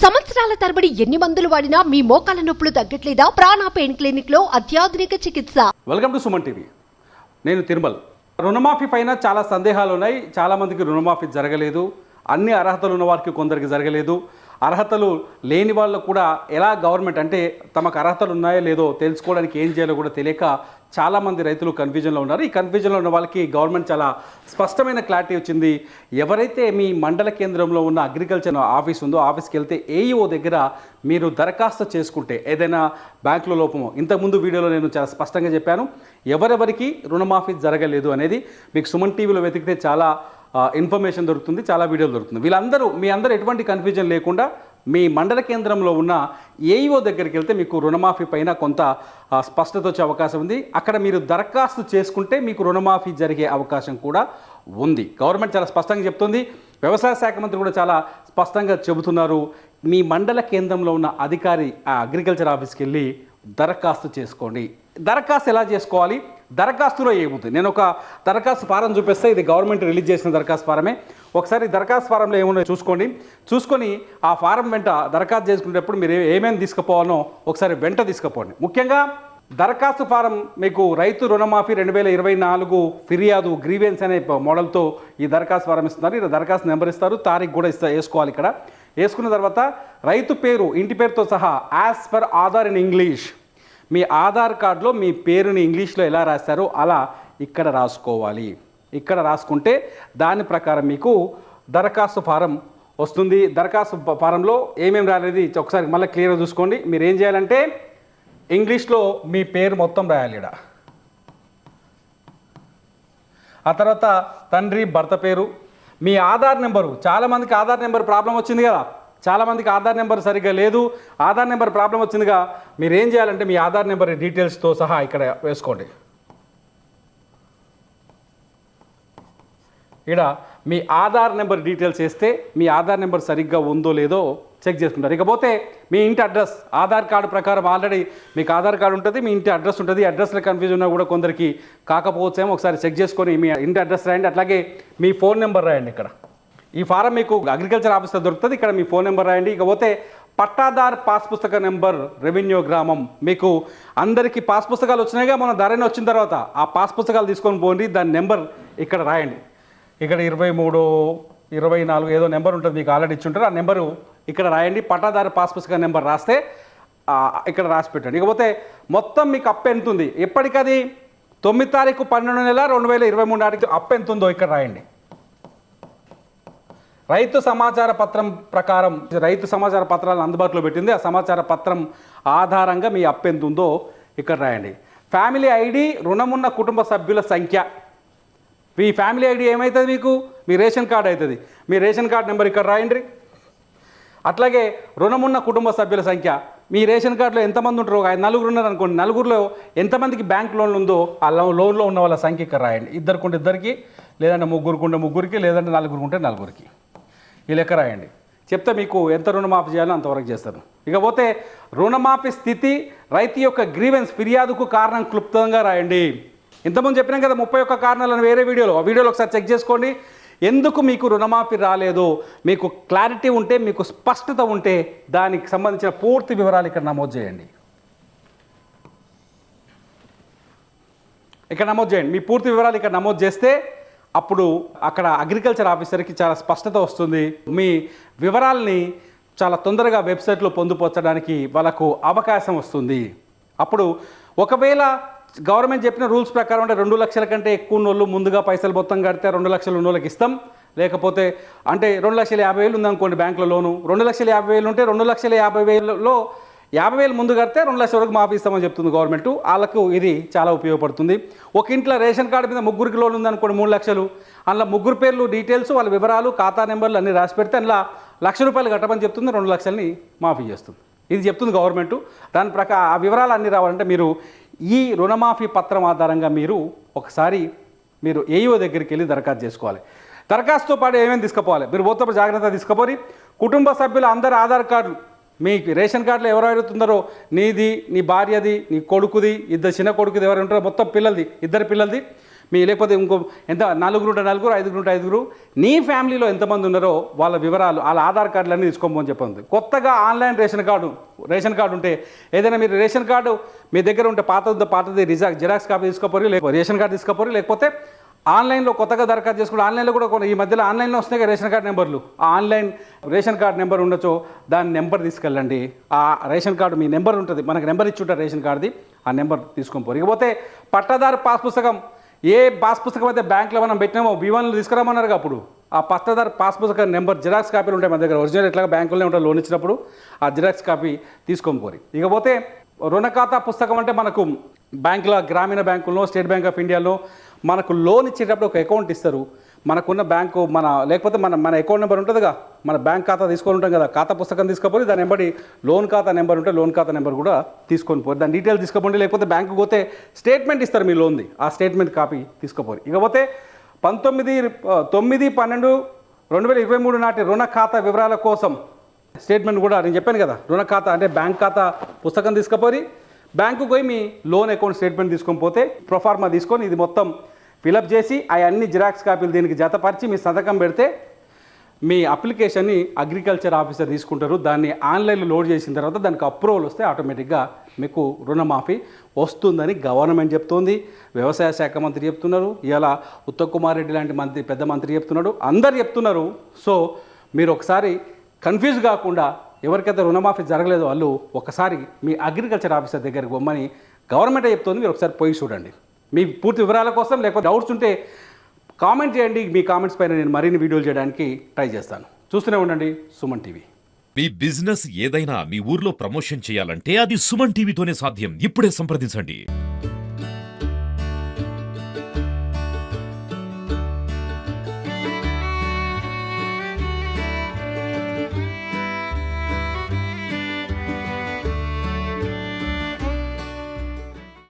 సంవత్సరాల తరబడి ఎన్ని మందులు వాడినా మీ మోకాల నొప్పులు తగ్గట్లేదా? ప్రాణ పెయిన్ క్లినిక్ లో అత్యాధునిక చికిత్స. Welcome to Suman TV. నేను తిరుమల్. రుణమాఫీ పైన చాలా సందేహాలు ఉన్నాయి. చాలా మందికి రుణమాఫీ జరగలేదు. అన్ని అర్హతలు ఉన్న వారికి కొందరికి జరగలేదు. అర్హతలు లేని వాళ్ళు కూడా ఎలా గవర్నమెంట్ అంటే తమకు అర్హతలు ఉన్నాయో లేదో తెలుసుకోవడానికి ఏం చేయాలో కూడా తెలియక చాలామంది రైతులు కన్ఫ్యూజన్లో ఉన్నారు. ఈ కన్ఫ్యూజన్లో ఉన్న వాళ్ళకి గవర్నమెంట్ చాలా స్పష్టమైన క్లారిటీ వచ్చింది. ఎవరైతే మీ మండల కేంద్రంలో ఉన్న అగ్రికల్చర్ ఆఫీస్ ఉందో ఆఫీస్కి వెళ్తే ఏఈఓ దగ్గర మీరు దరఖాస్తు చేసుకుంటే ఏదైనా బ్యాంకులో లోపమో, ఇంతకుముందు వీడియోలో నేను చాలా స్పష్టంగా చెప్పాను ఎవరెవరికి రుణమాఫీ జరగలేదు అనేది. మీకు సుమన్ టీవీలో వెతికితే చాలా ఇన్ఫర్మేషన్ దొరుకుతుంది, చాలా వీడియోలు దొరుకుతుంది. వీళ్ళందరూ మీ అందరూ ఎటువంటి కన్ఫ్యూజన్ లేకుండా మీ మండల కేంద్రంలో ఉన్న ఏఈఓ దగ్గరికి వెళ్తే మీకు రుణమాఫీ పైన కొంత స్పష్టత వచ్చే అవకాశం ఉంది. అక్కడ మీరు దరఖాస్తు చేసుకుంటే మీకు రుణమాఫీ జరిగే అవకాశం కూడా ఉంది. గవర్నమెంట్ చాలా స్పష్టంగా చెప్తుంది. వ్యవసాయ శాఖ మంత్రి కూడా చాలా స్పష్టంగా చెబుతున్నారు. మీ మండల కేంద్రంలో ఉన్న అధికారి ఆ అగ్రికల్చర్ ఆఫీస్కి వెళ్ళి దరఖాస్తు చేసుకోండి. దరఖాస్తు ఎలా చేసుకోవాలి, దరఖాస్తులో ఏముంది? నేను ఒక దరఖాస్తు ఫారం చూపిస్తే ఇది గవర్నమెంట్ రిలీజ్ చేసిన దరఖాస్తు ఫారమే. ఒకసారి దరఖాస్తు ఫారంలో ఏమున్నాయో చూసుకొని ఆ ఫారం వెంట దరఖాస్తు చేసుకునేటప్పుడు మీరు ఏమేమి తీసుకుపోవాలో ఒకసారి వెంట తీసుకుపోండి. ముఖ్యంగా దరఖాస్తు ఫారం మీకు రైతు రుణమాఫీ 2024 ఫిర్యాదు గ్రీవెన్స్ అనే మోడల్తో ఈ దరఖాస్తు ఫారం ఇస్తున్నారు. ఈ దరఖాస్తు నెంబర్ ఇస్తారు, తారీఖు కూడా వేసుకోవాలి. ఇక్కడ వేసుకున్న తర్వాత రైతు పేరు, ఇంటి పేరుతో సహా as per Aadhaar in English, మీ ఆధార్ కార్డులో మీ పేరుని ఇంగ్లీష్లో ఎలా రాస్తారో అలా ఇక్కడ రాసుకోవాలి. ఇక్కడ రాసుకుంటే దాని ప్రకారం మీకు దరఖాస్తు ఫారం వస్తుంది. దరఖాస్తు ఫారంలో ఏమేమి రాలేదు ఒకసారి మళ్ళీ క్లియర్గా చూసుకోండి. మీరు ఏం చేయాలంటే ఇంగ్లీష్లో మీ పేరు మొత్తం రాయాలి ఇక్కడ. ఆ తర్వాత తండ్రి భర్త పేరు, మీ ఆధార్ నెంబరు. చాలామందికి ఆధార్ నెంబర్ ప్రాబ్లం వచ్చింది కదా, చాలామందికి ఆధార్ నెంబర్ సరిగ్గా లేదు. ఆధార్ నెంబర్ ప్రాబ్లం వచ్చిందిగా మీరు ఏం చేయాలంటే మీ ఆధార్ నెంబర్ డీటెయిల్స్తో సహా ఇక్కడ వేసుకోండి. ఇక్కడ మీ ఆధార్ నెంబర్ డీటెయిల్స్ వేస్తే మీ ఆధార్ నెంబర్ సరిగ్గా ఉందో లేదో చెక్ చేసుకుంటారు. ఇకపోతే మీ ఇంటి అడ్రస్, ఆధార్ కార్డు ప్రకారం ఆల్రెడీ మీకు ఆధార్ కార్డు ఉంటుంది, మీ ఇంటి అడ్రస్ ఉంటుంది. అడ్రస్లో కన్ఫ్యూజన్ ఉన్నా కూడా కొందరికి కాకపోవచ్చేమో ఒకసారి చెక్ చేసుకొని మీ ఇంటి అడ్రస్ రాయండి. అట్లాగే మీ ఫోన్ నెంబర్ రాయండి. ఇక్కడ ఈ ఫారం మీకు అగ్రికల్చర్ ఆఫీస్లో దొరుకుతుంది. ఇక్కడ మీ ఫోన్ నెంబర్ రాయండి. ఇకపోతే పట్టాదార్ పాస్ పుస్తక నెంబర్, రెవెన్యూ గ్రామం. మీకు అందరికీ పాస్ పుస్తకాలు వచ్చినాయిగా, మన ధరని వచ్చిన తర్వాత ఆ పాస్ పుస్తకాలు తీసుకొని పోండి. దాని నెంబర్ ఇక్కడ రాయండి. ఇక్కడ 23, 24 ఏదో నెంబర్ ఉంటుంది, మీకు ఆల్రెడీ ఇచ్చి ఉంటారు. ఆ నెంబరు ఇక్కడ రాయండి. పట్టాదారు పాస్ పుస్తక నెంబర్ రాస్తే ఇక్కడ రాసి పెట్టండి. ఇకపోతే మొత్తం మీకు అప్పు ఎంత ఉంది, ఎప్పటికది 9 తారీఖు 12 నెల 2023 నాటికి అప్పు ఎంత ఉందో ఇక్కడ రాయండి. రైతు సమాచార పత్రం ప్రకారం, రైతు సమాచార పత్రాలను అందుబాటులో పెట్టింది. ఆ సమాచార పత్రం ఆధారంగా మీ అప్పు ఎంత ఉందో ఇక్కడ రాయండి. ఫ్యామిలీ ఐడి, రుణమున్న కుటుంబ సభ్యుల సంఖ్య. మీ ఫ్యామిలీ ఐడి ఏమవుతుంది మీకు, మీ రేషన్ కార్డు అవుతుంది. మీ రేషన్ కార్డు నెంబర్ ఇక్కడ రాయండి. అట్లాగే రుణమున్న కుటుంబ సభ్యుల సంఖ్య. మీ రేషన్ కార్డులో ఎంతమంది ఉంటారో, 4 ఉన్నారు అనుకోండి, 4లో ఎంతమందికి బ్యాంక్ లోన్లు ఉందో ఆ లోన్లో ఉన్న వాళ్ళ సంఖ్య ఇక్కడ రాయండి. 2 2కి, లేదంటే 3 3కి, లేదంటే 4 4కి ఈ లెక్క రాయండి. చెప్తే మీకు ఎంత రుణమాఫీ చేయాలో అంతవరకు చేస్తాను. ఇకపోతే రుణమాఫీ స్థితి, రైతు యొక్క గ్రీవెన్స్, ఫిర్యాదుకు కారణం క్లుప్తంగా రాయండి. ఇంతకుముందు చెప్పినాం కదా 31 కారణాలను వేరే వీడియోలో, ఆ వీడియోలో ఒకసారి చెక్ చేసుకోండి. ఎందుకు మీకు రుణమాఫీ రాలేదు, మీకు క్లారిటీ ఉంటే, మీకు స్పష్టత ఉంటే దానికి సంబంధించిన పూర్తి వివరాలు ఇక్కడ నమోదు చేయండి. ఇక్కడ నమోదు చేయండి. మీ పూర్తి వివరాలు ఇక్కడ నమోదు చేస్తే అప్పుడు అక్కడ అగ్రికల్చర్ ఆఫీసర్కి చాలా స్పష్టత వస్తుంది. మీ వివరాలని చాలా తొందరగా వెబ్సైట్లో పొందుపరచడానికి వాళ్ళకు అవకాశం వస్తుంది. అప్పుడు ఒకవేళ గవర్నమెంట్ చెప్పిన రూల్స్ ప్రకారం అంటే 2 లక్షల కంటే ఎక్కువ ఉన్నోళ్ళు ముందుగా పైసలు మొత్తం కడితే 2 లక్షలు ఉన్నోళ్ళకి ఇస్తాం. లేకపోతే అంటే 2,50,000 ఉందనుకోండి బ్యాంకులో లోను, 2,50,000 ఉంటే 2,50,000లో 50,000 ముందు కడితే 2 లక్షల వరకు మాఫీ ఇస్తామని చెప్తుంది గవర్నమెంట్. వాళ్ళకు ఇది చాలా ఉపయోగపడుతుంది. ఒక ఇంట్లో రేషన్ కార్డు మీద 3కి లోన్ ఉందనుకోండి 3 లక్షలు, అందులో 3 పేర్లు డీటెయిల్స్, వాళ్ళ వివరాలు, ఖాతా నెంబర్లు అన్నీ రాసి పెడితే అందులో ₹1,00,000 కట్టమని చెప్తుంది, 2 లక్షలని మాఫీ చేస్తుంది. ఇది చెప్తుంది గవర్నమెంట్. దాని ప్రకారం ఆ వివరాలు అన్నీ రావాలంటే మీరు ఈ రుణమాఫీ పత్రం ఆధారంగా మీరు ఒకసారి ఏఈఓ దగ్గరికి వెళ్ళి దరఖాస్తు చేసుకోవాలి. దరఖాస్తుతో పాటు ఏమేమి తీసుకుపోవాలి, మీరు పోతే జాగ్రత్త తీసుకుపోయి కుటుంబ సభ్యుల అందరి ఆధార్ కార్డులు, మీ రేషన్ కార్డులో ఎవరు అడుగుతున్నారో, నీది, నీ భార్యది, నీ కొడుకుది, 2 చిన్న కొడుకుది ఎవరు ఉంటారో మొత్తం పిల్లలది, 2 పిల్లలది, లేకపోతే ఇంకో ఎంత నలుగురు 5 నీ ఫ్యామిలీలో ఎంతమంది ఉన్నారో వాళ్ళ వివరాలు వాళ్ళ ఆధార్ కార్డులన్నీ తీసుకోమని చెప్పండి. కొత్తగా ఆన్లైన్ రేషన్ కార్డు ఉంటే ఏదైనా మీరు రేషన్ కార్డు మీ దగ్గర ఉంటే పాతది జిరాక్స్ కాపీ తీసుకోపోరు, లేకపోతే రేషన్ కార్డు తీసుకోపోరు, లేకపోతే ఆన్లైన్లో కొత్తగా దరఖాస్తు చేసుకుంటే ఆన్లైన్లో కూడా ఈ మధ్యలో ఆన్లైన్లో వస్తున్నాయి రేషన్ కార్డు నెంబర్లు. ఆ ఆన్లైన్ రేషన్ కార్డు నెంబర్ ఉండొచ్చో దాని నెంబర్ తీసుకెళ్ళండి. ఆ రేషన్ కార్డు మీ నెంబర్ ఉంటుంది, మనకు నెంబర్ ఇచ్చి ఉంటారు రేషన్ కార్డుది, ఆ నెంబర్ తీసుకొని పోరు. ఇకపోతే పట్టాదారు పాస్ పుస్తకం, ఏ పాస్ పుస్తకం అయితే బ్యాంక్లో మనం పెట్టినామో B1 తీసుకురామన్నారు. అప్పుడు ఆ పట్టాదారు పాస్ పుస్తకం నెంబర్ జిరాక్స్ కాపీలు ఉంటాయి మన దగ్గర, ఒరిజినల్ ఎట్లాగా బ్యాంకులోనే ఉంటాయి లోన్ ఇచ్చినప్పుడు, ఆ జిరాక్స్ కాపీ తీసుకొని పోరి. ఇకపోతే రుణ ఖాతా పుస్తకం అంటే మనకు బ్యాంకులో గ్రామీణ బ్యాంకుల్లో స్టేట్ బ్యాంక్ ఆఫ్ ఇండియాలో మనకు లోన్ ఇచ్చేటప్పుడు ఒక అకౌంట్ ఇస్తారు. మనకున్న బ్యాంకు లేకపోతే మన అకౌంట్ నెంబర్ ఉంటుందిగా, మన బ్యాంక్ ఖాతా తీసుకొని ఉంటాం కదా, ఖాతా పుస్తకం తీసుకపోయి దాని వెంబడి లోన్ ఖాతా నెంబర్ ఉంటే లోన్ ఖాతా నెంబర్ కూడా తీసుకొని పోయి దాని డీటెయిల్స్ తీసుకోపోండి. లేకపోతే బ్యాంకు పోతే స్టేట్మెంట్ ఇస్తారు మీ లోన్ది, ఆ స్టేట్మెంట్ కాపీ తీసుకోపోయి. ఇకపోతే 19/9/2023 నాటి రుణ ఖాతా వివరాల కోసం స్టేట్మెంట్ కూడా నేను చెప్పాను కదా, రుణ ఖాతా అంటే బ్యాంక్ ఖాతా పుస్తకం తీసుకుపోయి బ్యాంకు పోయి మీ లోన్ అకౌంట్ స్టేట్మెంట్ తీసుకొని పోతే ప్రొఫార్మా తీసుకొని ఇది మొత్తం ఫిలప్ చేసి అన్ని జిరాక్స్ కాపీలు దీనికి జతపరిచి మీ సంతకం పెడితే మీ అప్లికేషన్ని అగ్రికల్చర్ ఆఫీసర్ తీసుకుంటారు. దాన్ని ఆన్లైన్లో లోడ్ చేసిన తర్వాత దానికి అప్రూవల్ వస్తే ఆటోమేటిక్గా మీకు రుణమాఫీ వస్తుందని గవర్నమెంట్ చెప్తోంది, వ్యవసాయ శాఖ మంత్రి చెప్తున్నారు, ఇలా ఉత్తమ్ కుమార్ రెడ్డి లాంటి పెద్ద మంత్రి చెప్తున్నాడు, అందరు చెప్తున్నారు. సో మీరు ఒకసారి కన్ఫ్యూజ్ కాకుండా ఎవరికైతే రుణమాఫీ జరగలేదో వాళ్ళు ఒకసారి మీ అగ్రికల్చర్ ఆఫీసర్ దగ్గరికి పోమని గవర్నమెంటే చెప్తుంది. మీరు ఒకసారి పోయి చూడండి. మీ పూర్తి వివరాల కోసం లేకపోతే డౌట్స్ ఉంటే కామెంట్ చేయండి. మీ కామెంట్స్ పైన నేను మరిన్ని వీడియోలు చేయడానికి ట్రై చేస్తాను. చూస్తూనే ఉండండి సుమన్ టీవీ. మీ బిజినెస్ ఏదైనా మీ ఊర్లో ప్రమోషన్ చేయాలంటే అది సుమన్ టీవీతోనే సాధ్యం. ఇప్పుడే సంప్రదించండి.